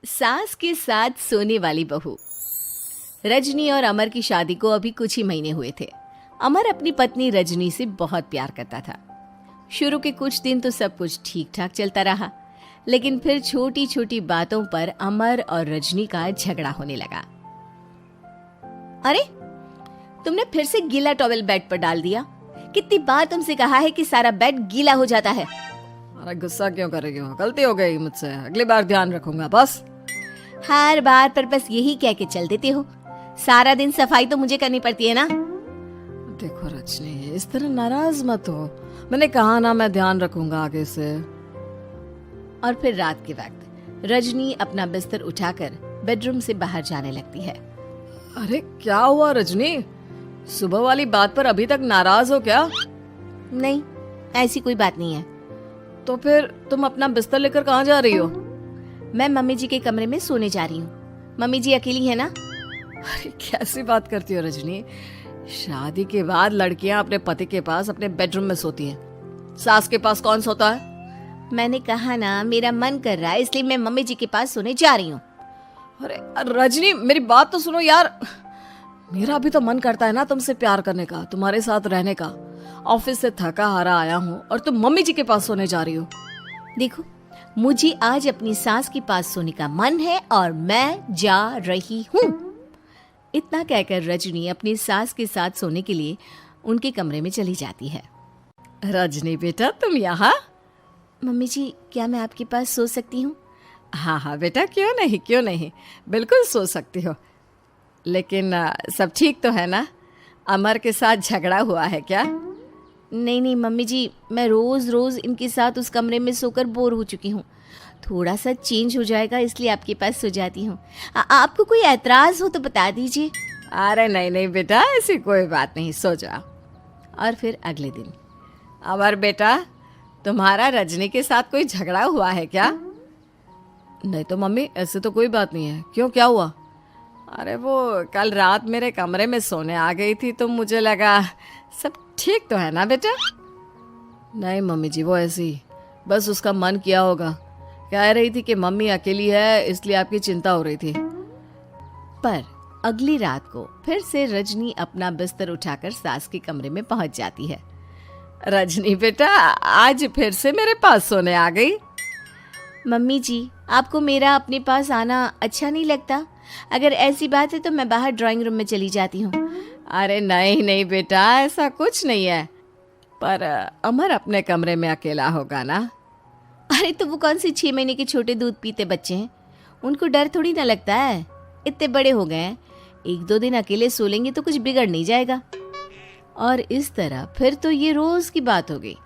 सास के साथ सोने वाली बहू। रजनी और अमर की शादी को अभी कुछ ही महीने हुए थे। अमर अपनी पत्नी रजनी से बहुत प्यार करता था। शुरू के कुछ दिन तो सब कुछ ठीक ठाक चलता रहा, लेकिन फिर छोटी छोटी बातों पर अमर और रजनी का झगड़ा होने लगा। अरे, तुमने फिर से गीला टॉवेल बेड पर डाल दिया। कितनी बार तुमसे कहा है कि सारा बेड गीला हो जाता है। अरे गुस्सा क्यों कर रही हो? गलती हो गई मुझसे, अगली बार ध्यान रखूंगा। बस हर बार पर बस यही कह के चल देते हो। सारा दिन सफाई तो मुझे करनी पड़ती है ना। देखो रजनी, इस तरह नाराज मत हो। मैंने कहा ना, मैं ध्यान रखूंगा आगे से। और फिर रात के वक्त रजनी अपना बिस्तर उठाकर बेडरूम से बाहर जाने लगती है। अरे क्या हुआ रजनी? सुबह वाली बात पर अभी तक नाराज हो क्या? नहीं, ऐसी कोई बात नहीं है। तो फिर तुम अपना बिस्तर लेकर कहाँ जा रही हो? मैं मम्मी जी के कमरे में सोने जा रही हूँ। मम्मी जी अकेली है ना। अरे कैसी बात करती हो रजनी? शादी के बाद लड़कियां अपने पति के पास अपने बेडरूम में सोती हैं। सास के पास कौन सोता है? मैंने कहा ना, मेरा मन कर रहा है, इसलिए मैं मम्मी जी के पास सोने जा रही हूँ। अरे रजनी, मेरी बात तो सुनो यार। मेरा भी तो मन करता है ना तुमसे प्यार करने का, तुम्हारे साथ रहने का। ऑफिस से थका हारा आया हूँ और तुम मम्मी जी के पास सोने जा रही हो। देखो, मुझे आज अपनी सास के पास सोने का मन है और मैं जा रही हूँ। इतना कहकर रजनी अपनी सास के साथ सोने के लिए उनके कमरे में चली जाती है। रजनी बेटा, तुम यहाँ? मम्मी जी, क्या मैं आपके पास सो सकती हूँ? हाँ हाँ बेटा, क्यों नहीं, क्यों नहीं, बिल्कुल सो सकती हो। लेकिन सब ठीक तो है ना? अमर के साथ झगड़ा हुआ है क्या? नहीं नहीं मम्मी जी, मैं रोज रोज इनके साथ उस कमरे में सोकर बोर हो चुकी हूँ। थोड़ा सा चेंज हो जाएगा, इसलिए आपके पास सो जाती हूँ। आपको कोई ऐतराज हो तो बता दीजिए। अरे नहीं नहीं बेटा, ऐसी कोई बात नहीं, सो जाओ। और फिर अगले दिन। अमर बेटा, तुम्हारा रजनी के साथ कोई झगड़ा हुआ है क्या? नहीं तो मम्मी, ऐसे तो कोई बात नहीं है। क्यों, क्या हुआ? अरे वो कल रात मेरे कमरे में सोने आ गई थी, तो मुझे लगा सब ठीक तो है ना बेटा? नहीं मम्मी जी, वो ऐसी बस उसका मन किया होगा। कह रही थी कि मम्मी अकेली है, इसलिए आपकी चिंता हो रही थी। पर अगली रात को फिर से रजनी अपना बिस्तर उठाकर सास के कमरे में पहुंच जाती है। रजनी बेटा, आज फिर से मेरे पास सोने आ गई। मम्मी जी, आपको मेरा अपने पास आना अच्छा नहीं लगता? अगर ऐसी बात है तो मैं बाहर ड्राइंग रूम में चली जाती हूँ। अरे नहीं नहीं बेटा, ऐसा कुछ नहीं है। पर अमर अपने कमरे में अकेला होगा ना? अरे तो वो कौन सी 6 महीने के छोटे दूध पीते बच्चे हैं, उनको डर थोड़ी ना लगता है। इतने बड़े हो गए हैं, 1-2 दिन अकेले सो लेंगे तो कुछ बिगड़ नहीं जाएगा। और इस तरह फिर तो ये रोज की बात हो गई।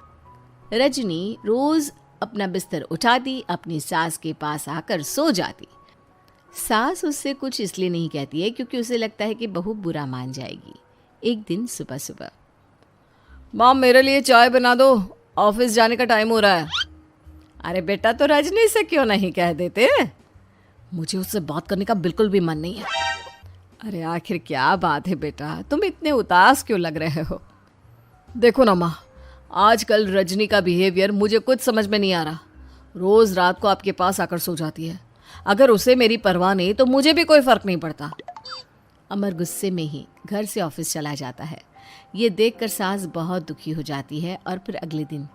रजनी रोज अपना बिस्तर उठाती, अपनी सास के पास आकर सो जाती। सास उससे कुछ इसलिए नहीं कहती है क्योंकि उसे लगता है कि बहू बुरा मान जाएगी। एक दिन सुबह सुबह, माँ मेरे लिए चाय बना दो, ऑफिस जाने का टाइम हो रहा है। अरे बेटा, तो रजनी से क्यों नहीं कह देते? मुझे उससे बात करने का बिल्कुल भी मन नहीं है। अरे आखिर क्या बात है बेटा, तुम इतने उदास क्यों लग रहे हो? देखो ना माँ, आजकल रजनी का बिहेवियर मुझे कुछ समझ में नहीं आ रहा। रोज रात को आपके पास आकर सो जाती है। अगर उसे मेरी परवाह नहीं तो मुझे भी कोई फर्क नहीं पड़ता। अमर गुस्से में ही घर से ऑफिस चला जाता है। ये देखकर सास बहुत दुखी हो जाती है। और फिर अगले दिन,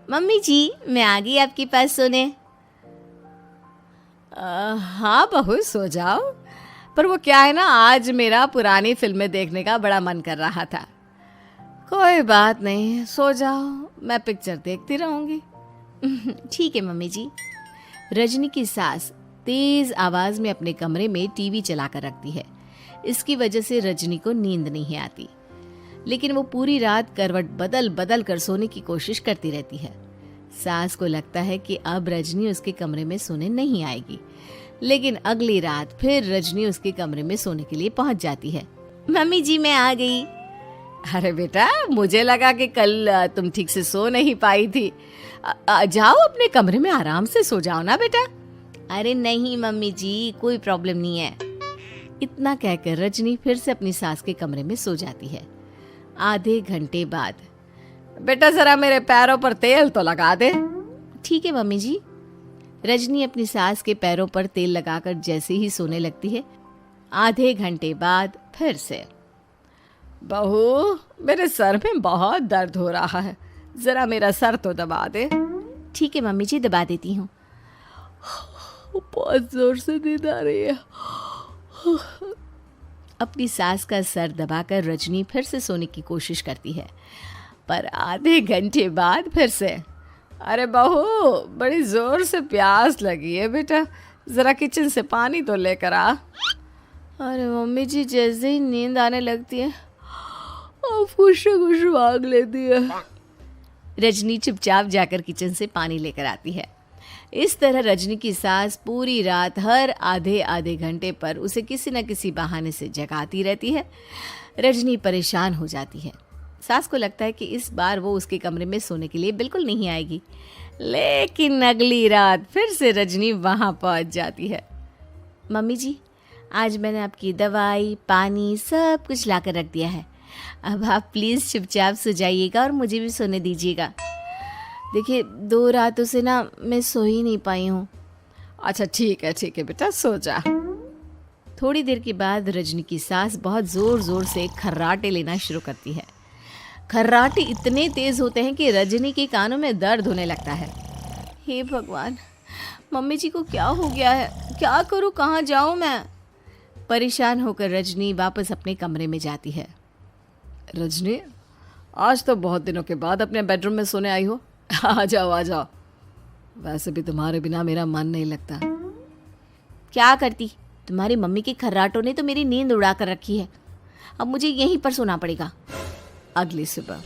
मम्मी जी, मैं आ गई आपके पास सोने। हाँ बहू, सो जाओ। पर वो क्या है ना, आज मेरा पुरानी फिल्में देखने का बड़ा मन कर रहा था। कोई बात नहीं, सो जाओ, मैं पिक्चर देखती रहूंगी। ठीक है मम्मी जी। रजनी की सास तेज आवाज में अपने कमरे में टीवी चलाकर रखती है। इसकी वजह से रजनी को नींद नहीं आती, लेकिन वो पूरी रात करवट बदल बदल कर सोने की कोशिश करती रहती है। सास को लगता है कि अब रजनी उसके कमरे में सोने नहीं आएगी, लेकिन अगली रात फिर रजनी उसके कमरे में सोने के लिए पहुंच जाती है। मम्मी जी, मैं आ गई। अरे बेटा, मुझे लगा कि कल तुम ठीक से सो नहीं पाई थी। जाओ अपने कमरे में आराम से सो जाओ ना बेटा। अरे नहीं मम्मी जी, कोई प्रॉब्लम नहीं है। इतना कहकर रजनी फिर से अपनी सास के कमरे में सो जाती है। आधे घंटे बाद, बेटा जरा मेरे पैरों पर तेल तो लगा दे। ठीक है मम्मी जी। रजनी अपनी सास के पैरों पर तेल लगाकर जैसे ही सोने लगती है, आधे घंटे बाद फिर से, बहू मेरे सर में बहुत दर्द हो रहा है, जरा मेरा सर तो दबा दे। ठीक है मम्मी जी, दबा देती हूँ। बहुत जोर से नींद आ रही है। अपनी सास का सर दबाकर रजनी फिर से सोने की कोशिश करती है, पर आधे घंटे बाद फिर से, अरे बहू बड़ी जोर से प्यास लगी है बेटा, जरा किचन से पानी तो लेकर आ। अरे मम्मी जी, जैसे ही नींद आने लगती है कुछ कुछ मांग लेती है। रजनी चुपचाप जाकर किचन से पानी लेकर आती है। इस तरह रजनी की सास पूरी रात हर आधे आधे घंटे पर उसे किसी न किसी बहाने से जगाती रहती है। रजनी परेशान हो जाती है। सास को लगता है कि इस बार वो उसके कमरे में सोने के लिए बिल्कुल नहीं आएगी, लेकिन अगली रात फिर से रजनी वहाँ पहुँच जाती है। मम्मी जी, आज मैंने आपकी दवाई, पानी सब कुछ लाकर रख दिया है। अब आप प्लीज़ चुपचाप सो जाइएगा और मुझे भी सोने दीजिएगा। देखिए 2 रातों से ना मैं सो ही नहीं पाई हूँ। अच्छा ठीक है बेटा, सो जा। थोड़ी देर के बाद रजनी की सास बहुत ज़ोर ज़ोर से खर्राटे लेना शुरू करती है। खर्राटे इतने तेज़ होते हैं कि रजनी के कानों में दर्द होने लगता है। हे भगवान, मम्मी जी को क्या हो गया है? क्या करूँ, कहाँ जाऊँ मैं? परेशान होकर रजनी वापस अपने कमरे में जाती है। रजनी, आज तो बहुत दिनों के बाद अपने बेडरूम में सोने आई हो। आ जाओ। वैसे भी तुम्हारे बिना मेरा मन नहीं लगता। क्या करती, तुम्हारी मम्मी के खर्राटों ने तो मेरी नींद उड़ा कर रखी है। अब मुझे यहीं पर सोना पड़ेगा। अगली सुबह,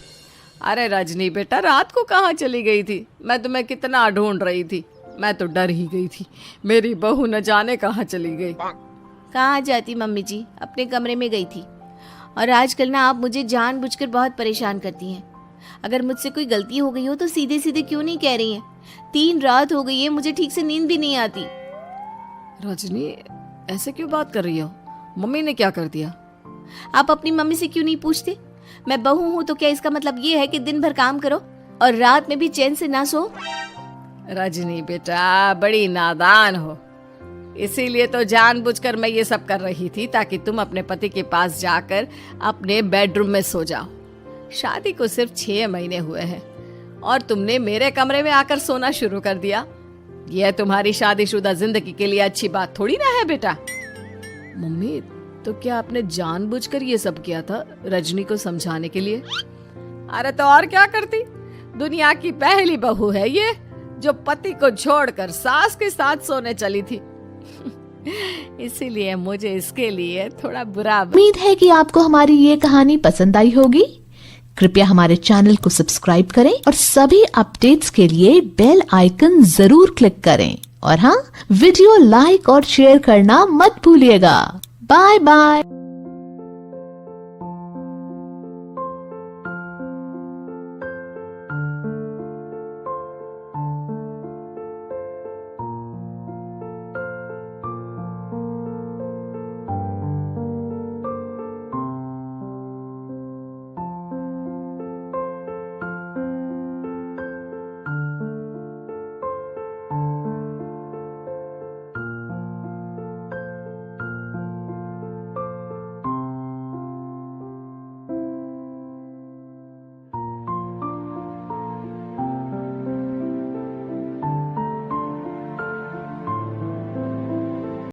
अरे रजनी बेटा, रात को कहाँ चली गई थी? मैं तुम्हें कितना ढूंढ रही थी, मैं तो डर ही गई थी। मेरी बहू न जाने कहाँ चली गई। कहाँ जाती मम्मी जी, अपने कमरे में गई थी। और आजकल ना आप मुझे जानबूझकर बहुत परेशान करती हैं। अगर मुझसे कोई गलती हो गई हो तो सीधे सीधे क्यों नहीं कह रही हैं? 3 रात हो गई है, मुझे ठीक से नींद भी नहीं आती। रजनी, ऐसे क्यों बात कर रही हो? मम्मी ने क्या कर दिया? आप अपनी मम्मी से क्यों नहीं पूछते? मैं बहू हूँ तो क्या इसका मतलब ये है कि दिन भर काम करो और रात में भी चैन से ना सो? रजनी बेटा, बड़ी नादान हो। इसीलिए तो जानबूझकर मैं ये सब कर रही थी, ताकि तुम अपने पति के पास जाकर अपने बेडरूम में सो जाओ। शादी को सिर्फ 6 महीने हुए हैं और तुमने मेरे कमरे में आकर सोना शुरू कर दिया। यह तुम्हारी शादीशुदा जिंदगी के लिए अच्छी बात थोड़ी ना है बेटा। मम्मी, तो क्या आपने जानबूझकर ये सब किया था रजनी को समझाने के लिए? अरे तो और क्या करती? दुनिया की पहली बहू है ये, जो पति को छोड़कर सास के साथ सोने चली थी। इसीलिए मुझे इसके लिए थोड़ा बुरा। उम्मीद है कि आपको हमारी ये कहानी पसंद आई होगी। कृपया हमारे चैनल को सब्सक्राइब करें और सभी अपडेट्स के लिए बेल आइकन जरूर क्लिक करें। और हाँ, वीडियो लाइक और शेयर करना मत भूलिएगा। Bye bye.